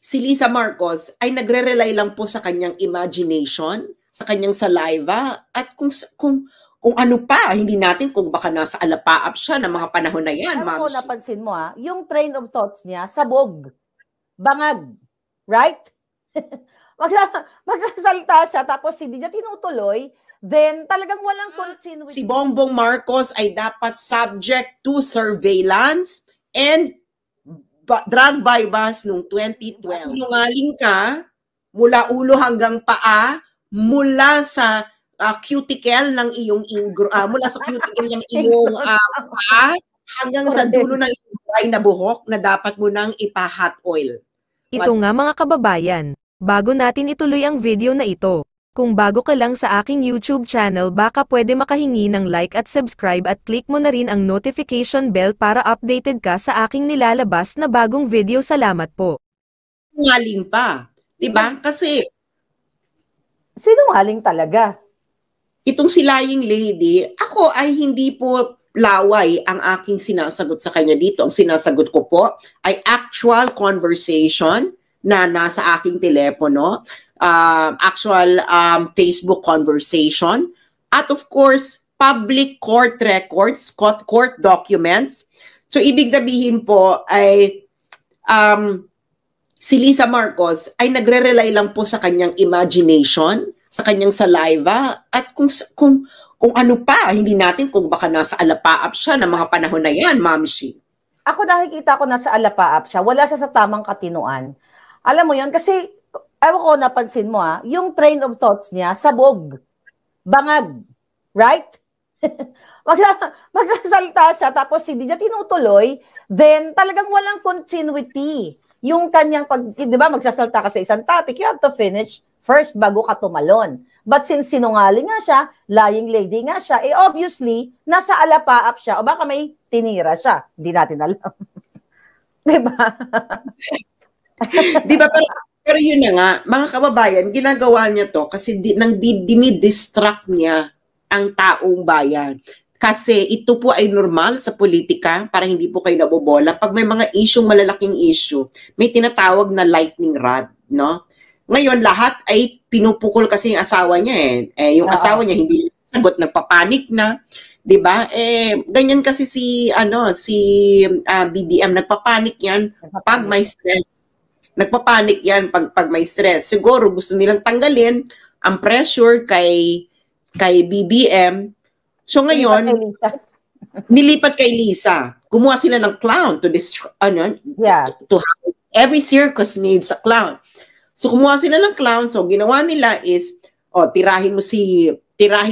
si Lisa Marcos ay nagre-rely lang po sa kanyang imagination, sa kanyang saliva, at kung ano pa, hindi natin kung baka nasa alapaap siya ng mga panahon na yan, Ma'am. Ako napansin mo yung train of thoughts niya, sabog, bangag, right? Magsasalita siya, tapos hindi niya tinutuloy, then talagang walang continuity. Si Bongbong Marcos ay dapat subject to surveillance and drug bypass noong 2012. Sinungaling ka mula ulo hanggang paa, mula sa cuticle ng iyong mula sa cuticle ng iyong paa hanggang sa dulo ng iyong dry na buhok na dapat mo nang ipa-hot oil. Ito nga mga kababayan, bago natin ituloy ang video na ito, kung bago ka lang sa aking YouTube channel baka pwede makahingi ng like at subscribe at click mo na rin ang notification bell para updated ka sa aking nilalabas na bagong video. Salamat po. Sinungaling pa, diba? Kasi sinungaling talaga. Itong si Lying Lady, ako ay hindi po laway ang aking sinasagot sa kanya dito. Ang sinasagot ko po ay actual conversation na nasa aking telepono, actual Facebook conversation, at of course, public court records, court documents. So, ibig sabihin po ay si Lisa Marcos ay nagre-rely lang po sa kanyang imagination, sa kanyang saliva, at kung ano pa, hindi natin kung baka nasa alapaap siya ng mga panahon na yan, Ma'am Shi. Ako nakikita ko nasa alapaap siya, wala siya sa tamang katinuan. Alam mo yun, kasi, ewan ko napansin mo yung train of thoughts niya, sabog, bangag, right? Magsasalita siya, tapos hindi niya tinutuloy, then talagang walang continuity. Yung kanyang, di ba, magsasalita ka sa isang topic, you have to finish first bago ka tumalon. But since sinungaling nga siya, lying lady nga siya, obviously, nasa alapaap siya, o baka may tinira siya. Hindi natin alam. Di ba? Di ba, pero yun na nga, mga kababayan, ginagawa niya to kasi dinidistract niya ang taong bayan. Kasi ito po ay normal sa politika, para hindi po kayo nabobola. Pag may mga malalaking issue, may tinatawag na lightning rod, no? Ngayon, lahat ay pinupukol kasi yung asawa niya yung asawa niya hindi sagot, nagpapanik na, 'di ba? Ganyan kasi si BBM, nagpapanik 'yan pag may stress. Nagpapanik 'yan pag may stress. Siguro gusto nilang tanggalin ang pressure kay BBM. So ngayon, nilipat kay Lisa. Gumawa sila ng clown to have every circus needs a clown. So kumuha sila ng clown, so ginawa nila is, tirahin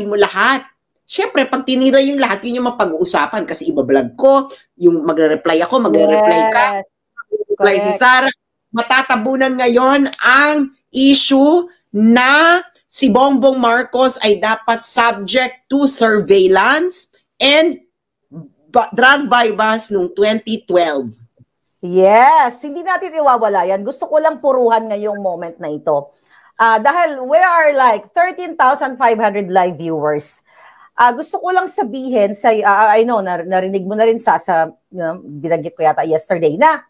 mo lahat. Siyempre, pag tinira yung lahat, yun yung mapag-uusapan kasi ibablog ko, yung magre-reply ako, magre-reply ka, reply si Sarah. Matatabunan ngayon ang issue na si Bongbong Marcos ay dapat subject to surveillance and drug bypass noong 2012. Yes, hindi natin iwawala yan. Gusto ko lang puruhan ngayong moment na ito. Dahil we are like 13,500 live viewers. Gusto ko lang sabihin, I know, narinig mo na rin binanggit ko yata yesterday, na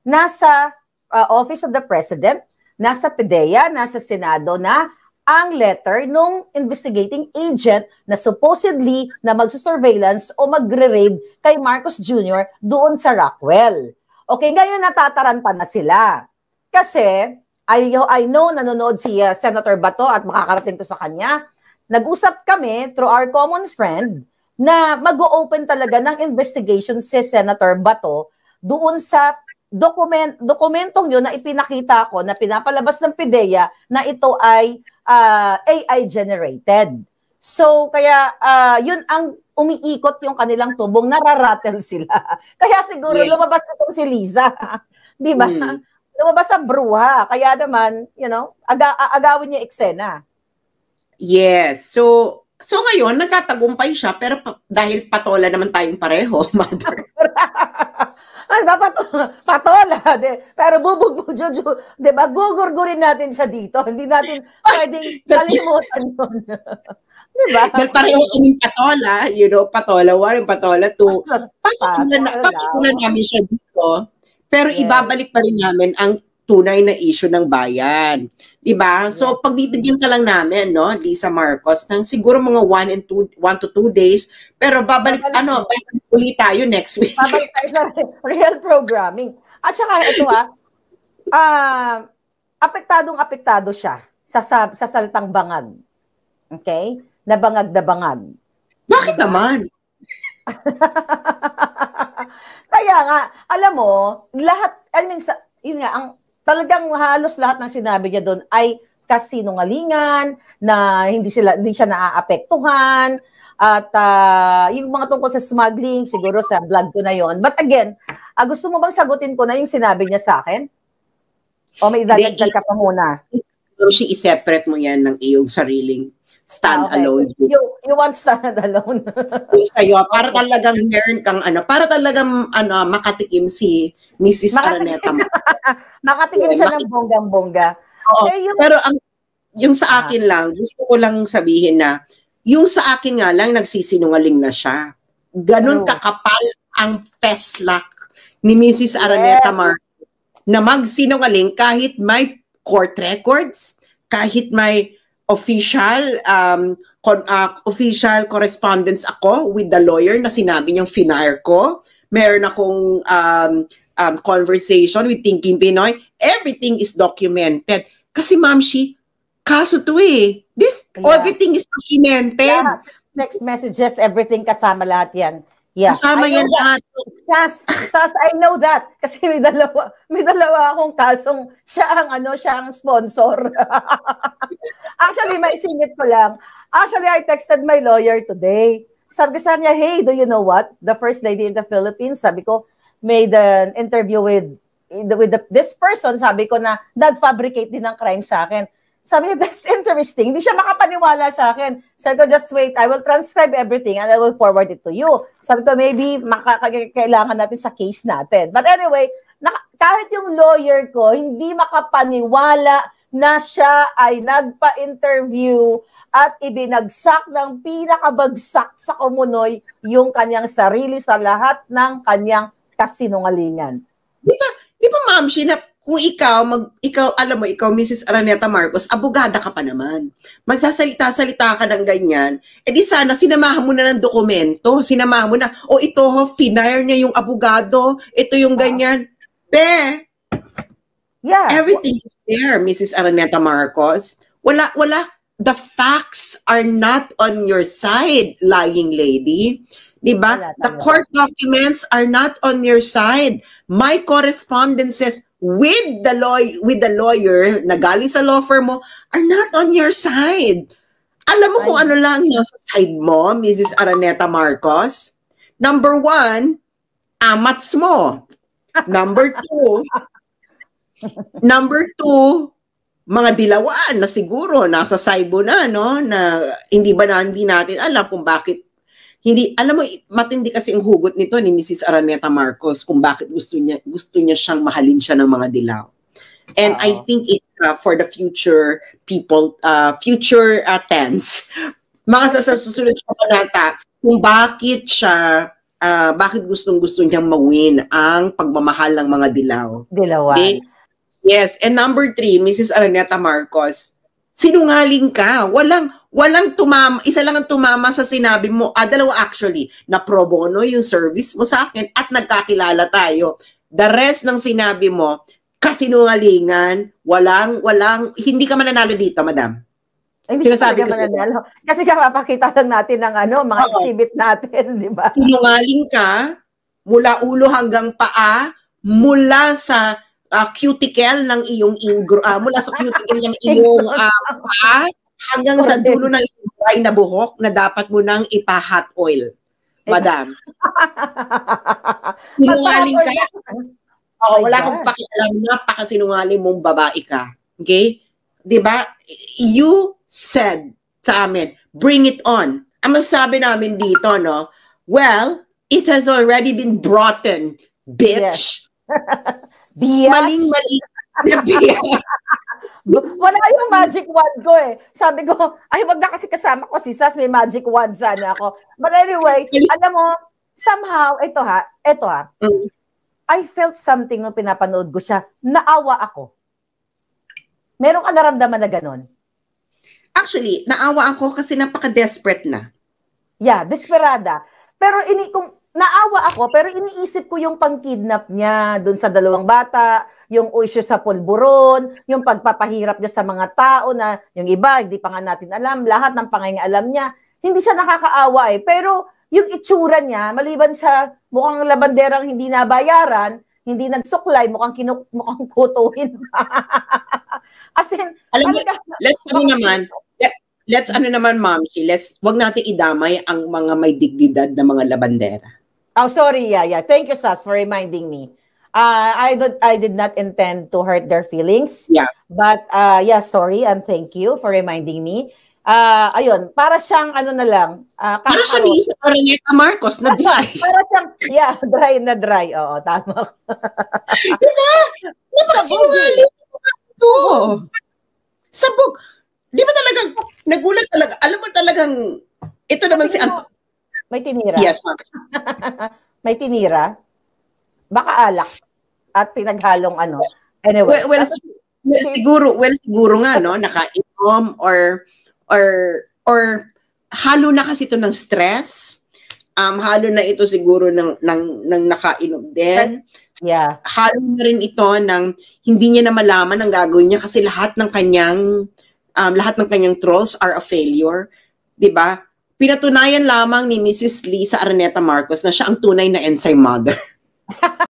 nasa Office of the President, nasa PDEA, nasa Senado na ang letter nung investigating agent na supposedly na magsusurveillance o magre-raid kay Marcos Jr. doon sa Rockwell. Okay, ngayon natataranta na sila. Kasi, I know, nanonood si Senator Bato at makakarating to sa kanya. Nag-usap kami through our common friend na mag-o-open talaga ng investigation si Senator Bato doon sa dokumentong yun na ipinakita ko na pinapalabas ng PDEA na ito ay AI generated. So, kaya yun ang umiikot yung kanilang tubong, nararattle sila. Kaya siguro lumabas itong si Liza. Di ba? Lumabas ang bruha. Kaya naman, agawin niya eksena. Yes. So ngayon, nagkatagumpay siya, pero dahil patola naman tayong pareho, mother. Patola. Pero bubugbog, di ba? Gugurgurin natin siya dito. Hindi natin pwedeng kalimutan yun. Diba? Dahil pareho kaming patola, patola 1 and patola 2. Papatulan namin siya dito, pero ibabalik pa rin namin ang tunay na issue ng bayan. Diba? So, pagbibigyan ka lang namin, no, Lisa Marcos, ng siguro mga 1 to 2 days, pero babalik ulit tayo next week. Babalik tayo sa real programming. At saka ito apektado siya sa salitang bangag. Okay? Nabangag na bangag. Bakit naman? Kaya nga, alam mo, lahat, yun nga, ang talagang halos lahat ng sinabi niya doon ay kasinungalingan, na hindi siya naaapektuhan, at yung mga tungkol sa smuggling, siguro sa vlog ko na yon. But again, gusto mo bang sagutin ko na yung sinabi niya sa akin? O may idadagdag ka pa muna? Si i-separate mo yan ng iyong sariling stand-alone. You want stand-alone? Sa'yo, para talagang meron kang para talagang makatikim si Mrs. Araneta. Makatikim siya ng bonggang-bongga. Oo, pero yung sa akin lang, gusto ko lang sabihin na, yung sa akin nga lang, nagsisinungaling na siya. Ganun kakapal ang feslak ni Mrs. Araneta Marcos na magsinungaling kahit may court records, kahit may official correspondence ako with the lawyer na sinabi niyang finire ko. Meron akong conversation with Thinking Pinoy. Everything is documented. Kasi Mamshi, kaso to everything is documented. Yeah. Text messages, everything kasama lahat yan. Yeah. Kasama yan lahat. Sas, I know that. Kasi may dalawa akong kasong siya ang sponsor. Actually, maisingit ko lang. Actually, I texted my lawyer today. Sabi ko sa niya, hey, do you know what? The first lady in the Philippines, sabi ko, made an interview with this person, sabi ko na nag-fabricate din ng crime sa akin. Sabi niya, that's interesting. Hindi siya makapaniwala sa akin. Sabi ko, just wait. I will transcribe everything and I will forward it to you. Sabi ko, maybe kailangan natin sa case natin. But anyway, kahit yung lawyer ko, hindi makapaniwala na siya ay nagpa-interview at ibinagsak ng pinakabagsak sa Kumunoy yung kanyang sarili sa lahat ng kanyang kasinungalingan. Di ba ma'am, kung ikaw, alam mo, ikaw, Mrs. Araneta Marcos, abogada ka pa naman. Magsasalita-salita ka ng ganyan, di sana sinamahan mo na ng dokumento, sinamahan mo na, ito finire niya yung abogado, ito yung ganyan. Everything is there, Mrs. Araneta Marcos. Wala, the facts are not on your side, lying lady. Diba? The court documents are not on your side. My correspondences with the lawyer na galing sa law firm mo are not on your side. Alam mo kung ano lang nasa side mo, Mrs. Araneta Marcos? Number 1, amats mo. Number 2, mga dilawaan na siguro nasa side mo na, no? Na hindi natin alam kung bakit alam mo, matindi kasi ang hugot nito ni Mrs. Araneta Marcos kung bakit gusto niya siyang mahalin siya ng mga dilaw. And I think it's for the future people, future tense. Mga sa susunod na panata, kung bakit gustong-gusto niyang mawin ang pagmamahal ng mga dilaw. Dilawan. Okay? Yes, and number 3, Mrs. Araneta Marcos, sinungaling ka. Walang tumama, isa lang ang tumama sa sinabi mo. Dalawa actually, na pro bono yung service mo sa akin at nagkakilala tayo. The rest ng sinabi mo, kasinungalingan, hindi ka mananalo dito, madam. Hindi sinasabi ka mananalo. Kasi kapapakita lang natin ng mga exhibit natin, di ba? Sinungaling ka, mula ulo hanggang paa, mula sa cuticle ng iyong mula sa cuticle ng iyong paa, hanggang sa dulo ng dry na buhok na dapat mo nang ipa-hot oil. Madam. Sinungaling ka. Wala kang pakialam, napakasinungaling mong babae ka. Okay? Diba? You said sa amin, bring it on. Ang masasabi namin dito, no? Well, it has already been brought in, bitch. Yes. Maling-mali. Wala yung magic wand ko eh. Sabi ko, wag na kasi kasama ko si Sas, may magic wand sana ako. But anyway, alam mo, somehow, ito ha, I felt something nung pinapanood ko siya, naawa ako. Meron ka naramdaman na ganon? Actually, naawa ako kasi napaka-desperate na. Yeah, desperada. Pero kung naawa ako, pero iniisip ko yung pang-kidnap niya dun sa 2 bata, yung issue sa pulburon, yung pagpapahirap niya sa mga tao na yung iba, hindi pa nga natin alam, lahat ng alam niya. Hindi siya nakakaawa eh. Pero yung itsura niya, maliban sa mukhang labanderang hindi nabayaran, hindi nagsuklay, mukhang kutuhin pa. As in, alam mo, let's Ma'am Shi, wag natin idamay ang mga may dignidad na mga labandera. Oh, sorry, yeah. Thank you, Sas, for reminding me. I did not intend to hurt their feelings. Yeah. But, yeah, sorry and thank you for reminding me. Ayun, para siyang ano na lang. Para siyang isa Araneta Marcos na dry. Para siyang, yeah, dry. Oo, tama. Diba? Napakasinungaling ito. Sabog. Di ba talagang, nagulat talaga, alam mo talagang, ito naman si Anto. May tinira? Yes, ma'am. May tinira? Baka alak at pinaghalong ano. Anyway. Well, siguro nga, no, nakainom or halo na kasi ito ng stress. Halo na ito siguro ng nakainom din. Yeah. Halo na rin ito ng hindi niya na malaman ang gagawin niya kasi lahat ng kanyang trolls are a failure, 'di ba? Pinatunayan lamang ni Mrs. Lee sa Araneta Marcos na siya ang tunay na ensign mother.